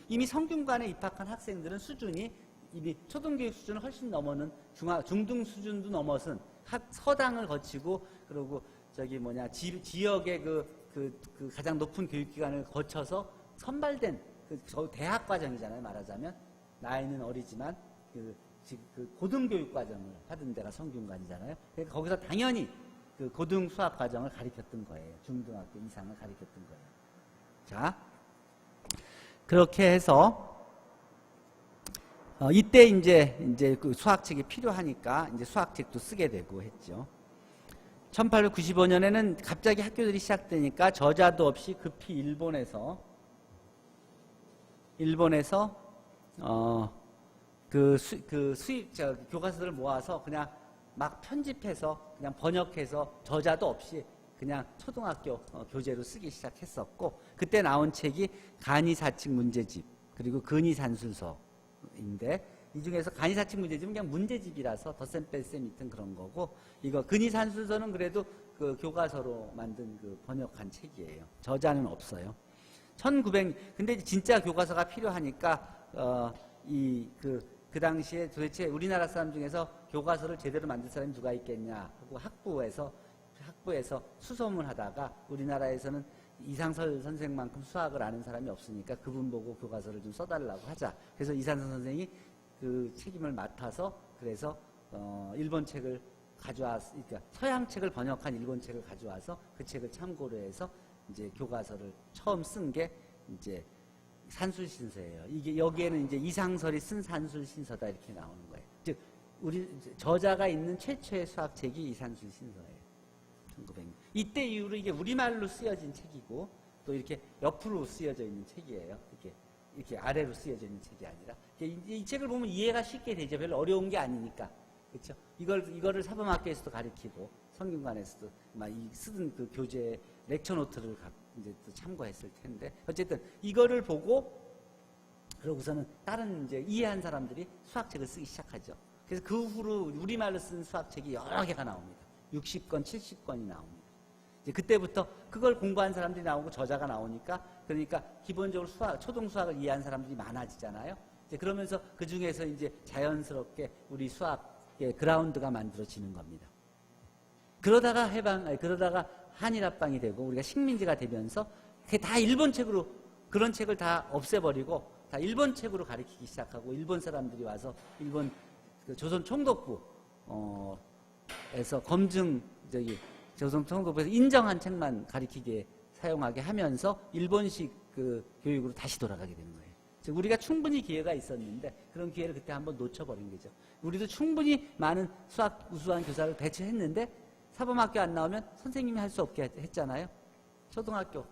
이미 성균관에 입학한 학생들은 수준이 이미 초등교육 수준을 훨씬 넘어는 중등 수준도 넘어선 서당을 거치고 그리고 지역의 그 가장 높은 교육기관을 거쳐서 선발된 대학 과정이잖아요. 말하자면 나이는 어리지만 그 고등교육 과정을 하던 데가 성균관이잖아요. 그러니까 거기서 당연히 그 고등 수학 과정을 가리켰던 거예요. 중등학교 이상을 가리켰던 거예요. 자, 그렇게 해서 이때 이제 그 수학책이 필요하니까 이제 수학책도 쓰게 되고 했죠. 1895년에는 갑자기 학교들이 시작되니까 저자도 없이 급히 일본에서 교과서들을 모아서 그냥 막 편집해서 그냥 번역해서 저자도 없이 그냥 초등학교 교재로 쓰기 시작했었고 그때 나온 책이 간이사칙 문제집 그리고 근위산술서인데 이 중에서 간이사칙 문제집은 그냥 문제집이라서 덧셈 뺄셈 있던 그런 거고 이거 근위산술서는 그래도 그 교과서로 만든 그 번역한 책이에요. 저자는 없어요. 근데 진짜 교과서가 필요하니까 그 당시에 도대체 우리나라 사람 중에서 교과서를 제대로 만들 사람이 누가 있겠냐 하고 학부에서 수소문하다가 우리나라에서는 이상설 선생만큼 수학을 아는 사람이 없으니까 그분 보고 교과서를 좀 써달라고 하자. 그래서 이상설 선생이 그 책임을 맡아서 그래서 일본 책을 그러니까 서양 책을 번역한 일본 책을 가져와서 그 책을 참고로 해서 이제 교과서를 처음 쓴 게 이제 산술신서예요. 이게 여기에는 이제 이상설이 쓴 산술신서다 이렇게 나오는 거예요. 즉 우리 저자가 있는 최초의 수학책이 이 산술신서예요. 1900년. 이때 이후로 이게 우리말로 쓰여진 책이고 또 이렇게 옆으로 쓰여져 있는 책이에요. 이렇게 아래로 쓰여져 있는 책이 아니라 이 책을 보면 이해가 쉽게 되죠. 별로 어려운 게 아니니까. 그렇죠? 이거를 사범학교에서도 가르치고 성균관에서도 막 쓰던 그 교재 렉처 노트를 이제 또 참고했을 텐데 어쨌든 이거를 보고 그러고서는 다른 이제 이해한 사람들이 수학책을 쓰기 시작하죠. 그래서 그 후로 우리말로 쓴 수학책이 여러 개가 나옵니다. 60권, 70권이 나옵니다. 이제 그때부터 그걸 공부한 사람들이 나오고 저자가 나오니까 그러니까 기본적으로 초등 수학을 이해한 사람들이 많아지잖아요. 이제 그러면서 그 중에서 이제 자연스럽게 우리 수학의 그라운드가 만들어지는 겁니다. 그러다가 한일합방이 되고 우리가 식민지가 되면서 그게 다 일본 책으로 그런 책을 다 없애버리고 다 일본 책으로 가르치기 시작하고 일본 사람들이 와서 일본 조선 총독부에서 조선 총독부에서 인정한 책만 가르치게 사용하게 하면서 일본식 그 교육으로 다시 돌아가게 되는 거예요. 즉 우리가 충분히 기회가 있었는데 그런 기회를 그때 한번 놓쳐버린 거죠. 우리도 충분히 많은 우수한 교사를 배치했는데 사범학교 안 나오면 선생님이 할 수 없게 했잖아요. 초등학교,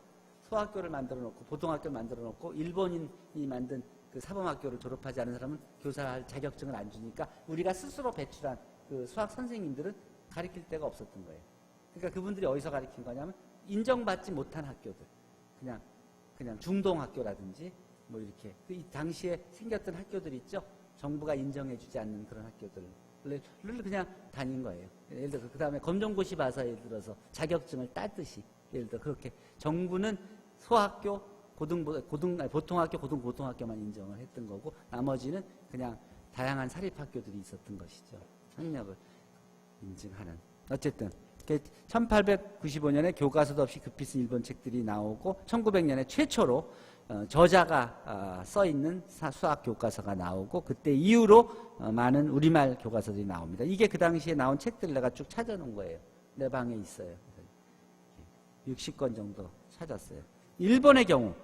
소학교를 만들어 놓고 보통학교를 만들어 놓고 일본인이 만든 그 사범학교를 졸업하지 않은 사람은 교사할 자격증을 안 주니까 우리가 스스로 배출한 그 수학 선생님들은 가르칠 데가 없었던 거예요. 그러니까 그분들이 어디서 가르친 거냐면 인정받지 못한 학교들, 그냥 중동학교라든지 뭐 이렇게 이 당시에 생겼던 학교들 있죠. 정부가 인정해주지 않는 그런 학교들을 그냥 다닌 거예요. 예를 들어 그 다음에 검정고시 봐서 예를 들어서 자격증을 따듯이 예를 들어 그렇게 정부는 소학교, 보통학교, 고등보통학교만 인정을 했던 거고 나머지는 그냥 다양한 사립학교들이 있었던 것이죠. 학력을. 인증하는. 어쨌든 1895년에 교과서도 없이 급히 쓴 일본 책들이 나오고 1900년에 최초로 저자가 써 있는 수학 교과서가 나오고 그때 이후로 많은 우리말 교과서들이 나옵니다. 이게 그 당시에 나온 책들을 내가 쭉 찾아놓은 거예요. 내 방에 있어요. 60권 정도 찾았어요. 일본의 경우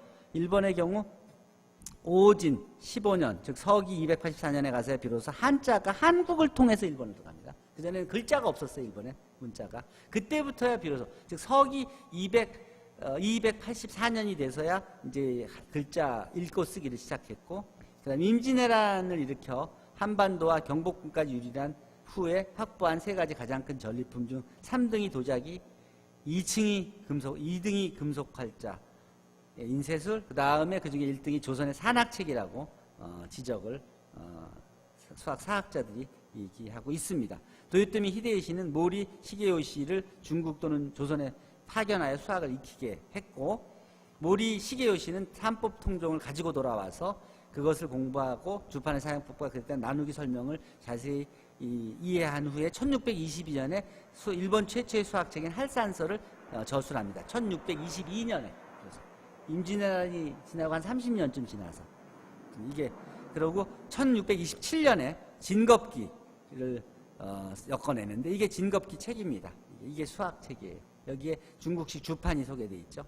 오진 15년, 즉 서기 284년에 가서야 비로소 한자가 한국을 통해서 일본을 들어갑니다. 그전에는 글자가 없었어요. 일본에 문자가. 그때부터야 비로소, 즉 서기 284년이 돼서야 이제 글자 읽고 쓰기를 시작했고, 그다음 임진왜란을 일으켜 한반도와 경복궁까지 유리한 후에 확보한 세 가지 가장 큰 전리품 중 3등이 도자기, 2등이 금속 활자, 인쇄술, 그 다음에 그 중에 1등이 조선의 산학책이라고 지적을 수학 사학자들이 얘기하고 있습니다. 도요토미 히데요시는 모리 시게요시를 중국 또는 조선에 파견하여 수학을 익히게 했고, 모리 시게요시는 삼법 통종을 가지고 돌아와서 그것을 공부하고 주판의 사용법과 그때 나누기 설명을 자세히 이해한 후에 1622년에 일본 최초의 수학책인 할산서를 저술합니다. 1622년에. 임진왜란이 지나고 한 30년쯤 지나서. 이게, 그러고 1627년에 진겁기를 엮어내는데 이게 진겁기 책입니다. 이게 수학책이에요. 여기에 중국식 주판이 소개되어 있죠.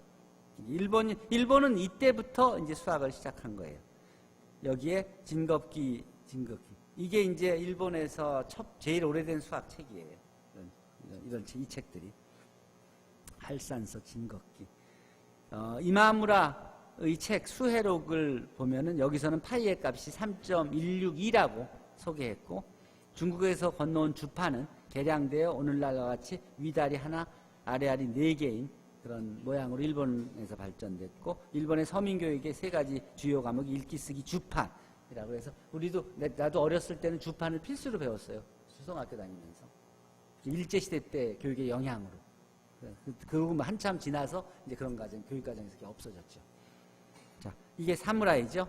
일본은 이때부터 이제 수학을 시작한 거예요. 여기에 진겁기. 이게 이제 일본에서 제일 오래된 수학책이에요. 이 책들이. 할산서, 진겁기. 이마무라의 책 수해록을 보면은 여기서는 파이의 값이 3.162라고 소개했고, 중국에서 건너온 주판은 개량되어 오늘날과 같이 위다리 하나, 아래알이 4개인 그런 모양으로 일본에서 발전됐고, 일본의 서민교육의 3가지 주요 과목이 읽기, 쓰기, 주판이라고 해서 나도 어렸을 때는 주판을 필수로 배웠어요. 수성학교 다니면서. 일제시대 때 교육의 영향으로. 그리고 한참 지나서 이제 그런 교육과정에서 없어졌죠. 자, 이게 사무라이죠.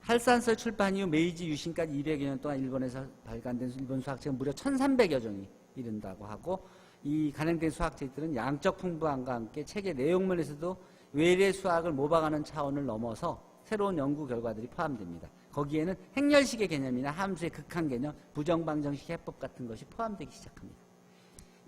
할산서 출판 이후 메이지 유신까지 200여 년 동안 일본에서 발간된 일본 수학책은 무려 1300여 종이 이른다고 하고, 이 간행된 수학책들은 양적 풍부함과 함께 책의 내용면에서도 외래 수학을 모방하는 차원을 넘어서 새로운 연구 결과들이 포함됩니다. 거기에는 행렬식의 개념이나 함수의 극한 개념, 부정방정식 해법 같은 것이 포함되기 시작합니다.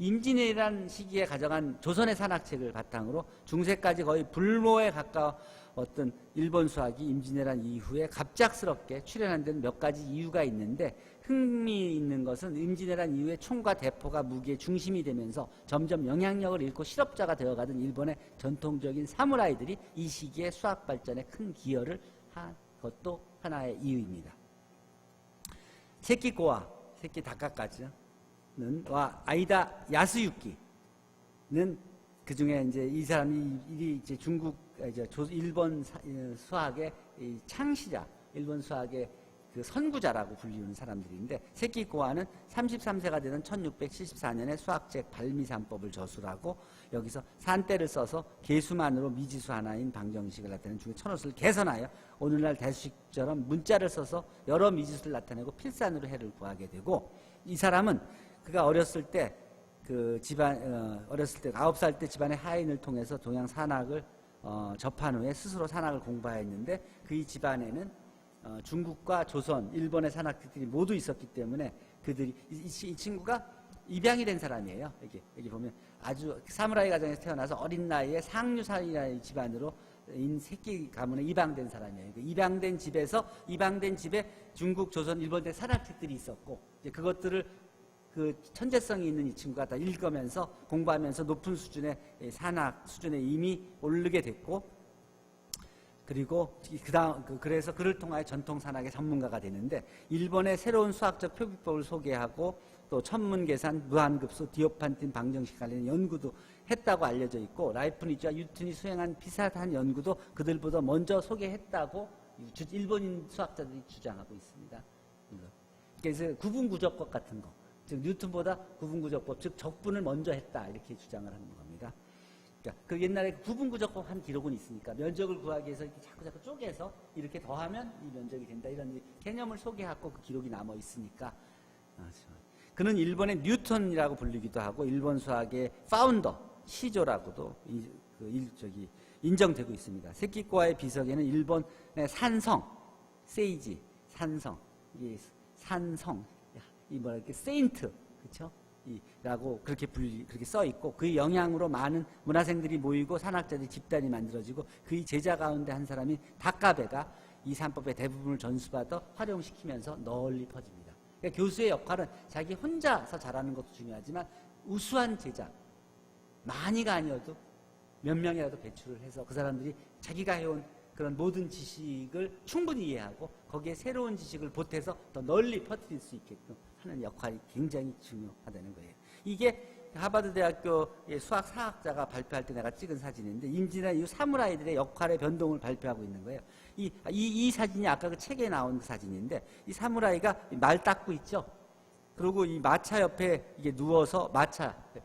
임진왜란 시기에 가져간 조선의 산학책을 바탕으로 중세까지 거의 불모에 가까웠던 일본 수학이 임진왜란 이후에 갑작스럽게 출현한 데는 몇 가지 이유가 있는데, 흥미있는 것은 임진왜란 이후에 총과 대포가 무기의 중심이 되면서 점점 영향력을 잃고 실업자가 되어가던 일본의 전통적인 사무라이들이 이 시기에 수학 발전에 큰 기여를 한 것도 하나의 이유입니다. 세키고와 세키 다카까지 와 아이다 야스유키는 그 중에 이제 이 사람이 이제 중국 일본 수학의 창시자, 일본 수학의 그 선구자라고 불리는 사람들인데, 세키고와는 33세가 되던 1674년에 수학책 발미산법을 저술하고 여기서 산대를 써서 개수만으로 미지수 하나인 방정식을 나타내는 중에 천호수를 개선하여 오늘날 대수식처럼 문자를 써서 여러 미지수를 나타내고 필산으로 해를 구하게 되고, 이 사람은 그가 어렸을 때 9살 때 집안의 하인을 통해서 동양 산학을 접한 후에 스스로 산학을 공부하였는데, 그 집안에는 중국과 조선, 일본의 산학들이 모두 있었기 때문에 그들이 이 친구가 입양이 된 사람이에요. 여기 보면 아주 사무라이 가정에서 태어나서 어린 나이에 상류 사무라이 집안으로 새끼 가문에 입양된 사람이에요. 입양된 집에 중국, 조선, 일본의 산학책들이 있었고, 이제 그것들을 그 천재성이 있는 이 친구가 다 읽으면서 공부하면서 높은 수준의 산학 수준에 이미 오르게 됐고, 그리고 그래서 그를 통하여 전통 산학의 전문가가 되는데, 일본의 새로운 수학적 표기법을 소개하고 또 천문계산, 무한급수, 디오판틴 방정식 관련 연구도 했다고 알려져 있고, 라이프니츠와 뉴턴이 수행한 비슷한 연구도 그들보다 먼저 소개했다고 일본인 수학자들이 주장하고 있습니다. 그래서 구분구조법 같은 거, 즉 뉴턴보다 구분구조법, 즉 적분을 먼저 했다, 이렇게 주장을 하는 겁니다. 그러니까 그 옛날에 구분구조법 한 기록은 있으니까 면적을 구하기 위해서 이렇게 자꾸 쪼개서 이렇게 더하면 이 면적이 된다, 이런 개념을 소개하고 그 기록이 남아 있으니까. 그는 일본의 뉴턴이라고 불리기도 하고 일본 수학의 파운더, 시조라고도 인정되고 있습니다. 세키코와의 비석에는 일본의 산성, 세이지, 산성, 이 산성, 이 뭐라 이렇게 세인트, 그렇죠? 라고 그렇게 써 있고 그 영향으로 많은 문화생들이 모이고 산학자들이 집단이 만들어지고 그의 제자 가운데 한 사람이 다카베가 이 산법의 대부분을 전수받아 활용시키면서 널리 퍼집니다. 그러니까 교수의 역할은 자기 혼자서 잘하는 것도 중요하지만 우수한 제자, 많이가 아니어도 몇 명이라도 배출을 해서 그 사람들이 자기가 해온 그런 모든 지식을 충분히 이해하고 거기에 새로운 지식을 보태서 더 널리 퍼뜨릴 수 있게끔 하는 역할이 굉장히 중요하다는 거예요. 이게 하버드 대학교의 수학 사학자가 발표할 때 내가 찍은 사진인데 임진왜란 이후 사무라이들의 역할의 변동을 발표하고 있는 거예요. 이 사진이 아까 그 책에 나온 그 사진인데 이 사무라이가 말 닦고 있죠. 그리고 이 마차 옆에 이게 누워서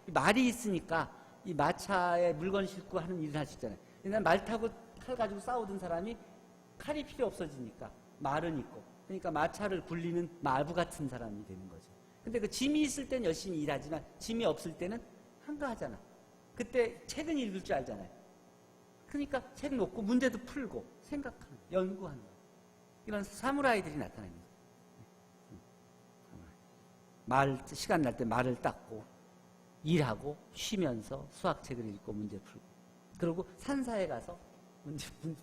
말이 있으니까 이 마차에 물건 싣고 하는 일을 할 수 있잖아요. 옛날 말 타고 칼 가지고 싸우던 사람이 칼이 필요 없어지니까 말은 있고 그러니까 마차를 굴리는 마부 같은 사람이 되는 거죠. 근데 그 짐이 있을 땐 열심히 일하지만 짐이 없을 때는 한가하잖아. 그때 책은 읽을 줄 알잖아요. 그러니까 책 놓고 문제도 풀고 생각하는, 연구하는 이런 사무라이들이 나타납니다. 시간 날 때 말을 닦고 일하고 쉬면서 수학책을 읽고 문제 풀고 그리고 산사에 가서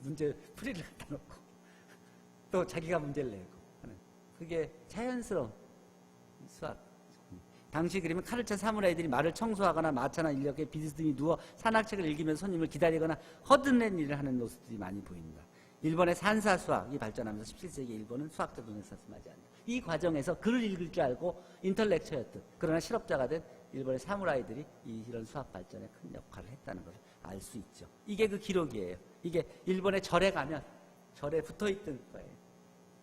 문제 풀이를 갖다 놓고 또 자기가 문제를 내고 하는 그게 자연스러운 수학. 당시 그러면 카르차 사무라이들이 말을 청소하거나 마차나 인력에 비스듬히 누워 산악책을 읽으면서 손님을 기다리거나 허드렛 일을 하는 모습들이 많이 보입니다. 일본의 산사 수학이 발전하면서 17세기 일본은 수학적 르네상스를 맞이한다. 이 과정에서 글을 읽을 줄 알고 인텔렉처였던 그러나 실업자가 된 일본의 사무라이들이 이런 수학 발전에 큰 역할을 했다는 걸 알 수 있죠. 이게 그 기록이에요. 이게 일본의 절에 가면 절에 붙어있던 거예요.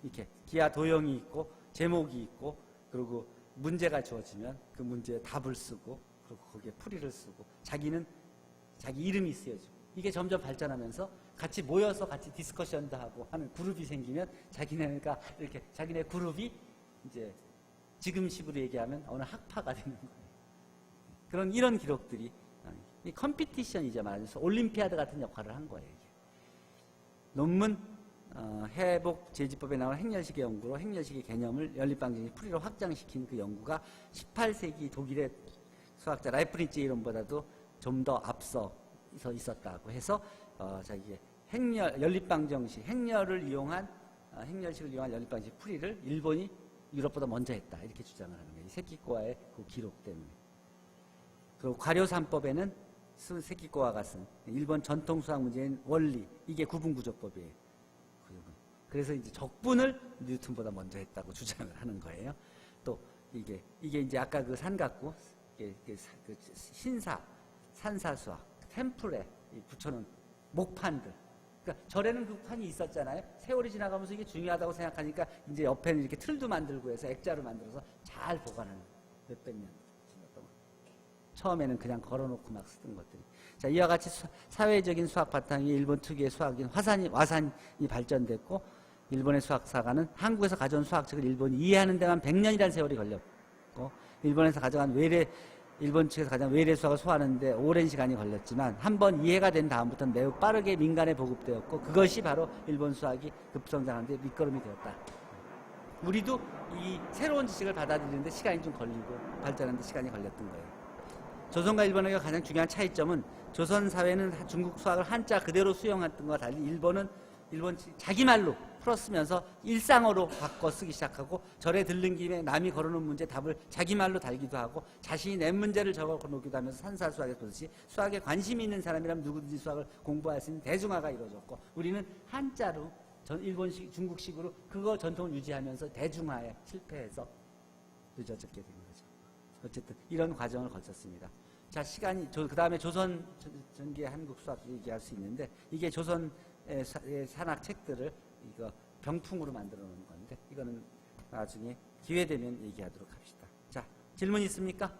이렇게 기하 도형이 있고 제목이 있고 그리고 문제가 주어지면 그 문제에 답을 쓰고 그리고 거기에 풀이를 쓰고 자기는 자기 이름이 쓰여지고 이게 점점 발전하면서 같이 모여서 같이 디스커션도 하고 하는 그룹이 생기면 자기네가 이렇게 자기네 그룹이 이제 지금식으로 얘기하면 어느 학파가 되는 거예요. 이런 기록들이 이 컴피티션이죠. 말해서 올림피아드 같은 역할을 한 거예요. 이게. 논문 해복 제지법에 나온 행렬식의 연구로 행렬식의 개념을 연립방정식 풀이로 확장시킨 그 연구가 18세기 독일의 수학자 라이프니츠 이론보다도 좀 더 앞서 있었다고 해서 자기의 연립방정식 행렬을 이용한 행렬식을 이용한 연립방정식 풀이를 일본이 유럽보다 먼저 했다 이렇게 주장을 하는 거예요. 세키코와의 그 기록 때문에. 그리고 과료산법에는 세키코와가 쓴 일본 전통 수학 문제인 원리 이게 구분구조법이에요. 그래서 이제 적분을 뉴턴보다 먼저 했다고 주장을 하는 거예요. 또 이게 이제 아까 그 산각구 산사수학 템플에 붙여놓은 목판들. 그러니까 절에는 그 판이 있었잖아요. 세월이 지나가면서 이게 중요하다고 생각하니까 이제 옆에는 이렇게 틀도 만들고 해서 액자로 만들어서 잘 보관하는 몇백 년. 처음에는 그냥 걸어놓고 막 쓰던 것들이. 자, 이와 같이 사회적인 수학 바탕이 일본 특유의 수학인 와산이 발전됐고 일본의 수학사가는 한국에서 가져온 수학책을 일본이 이해하는 데만 100년이라는 세월이 걸렸고 일본에서 가져간 일본 측에서 가장 외래 수학을 소화하는 데 오랜 시간이 걸렸지만 한번 이해가 된 다음부터는 매우 빠르게 민간에 보급되었고 그것이 바로 일본 수학이 급성장하는 데 밑거름이 되었다. 우리도 이 새로운 지식을 받아들이는데 시간이 좀 걸리고 발전하는 데 시간이 걸렸던 거예요. 조선과 일본의 가장 중요한 차이점은 조선 사회는 중국 수학을 한자 그대로 수용했던 것과 달리 일본 자기 말로 풀었으면서 일상어로 바꿔 쓰기 시작하고 절에 들른 김에 남이 걸어놓은 문제 답을 자기 말로 달기도 하고 자신이 낸 문제를 적어놓기도 하면서 산사수학에 보듯이 수학에 관심이 있는 사람이라면 누구든지 수학을 공부할 수 있는 대중화가 이루어졌고 우리는 한자로 일본식 중국식으로 그거 전통을 유지하면서 대중화에 실패해서 늦어졌게 된 거죠. 어쨌든 이런 과정을 거쳤습니다. 자, 시간이 그 다음에 조선 전기의 한국 수학 얘기할 수 있는데 이게 조선의 산학 책들을 이거 병풍으로 만들어 놓은 건데 이거는 나중에 기회 되면 얘기하도록 합시다. 자, 질문 있습니까?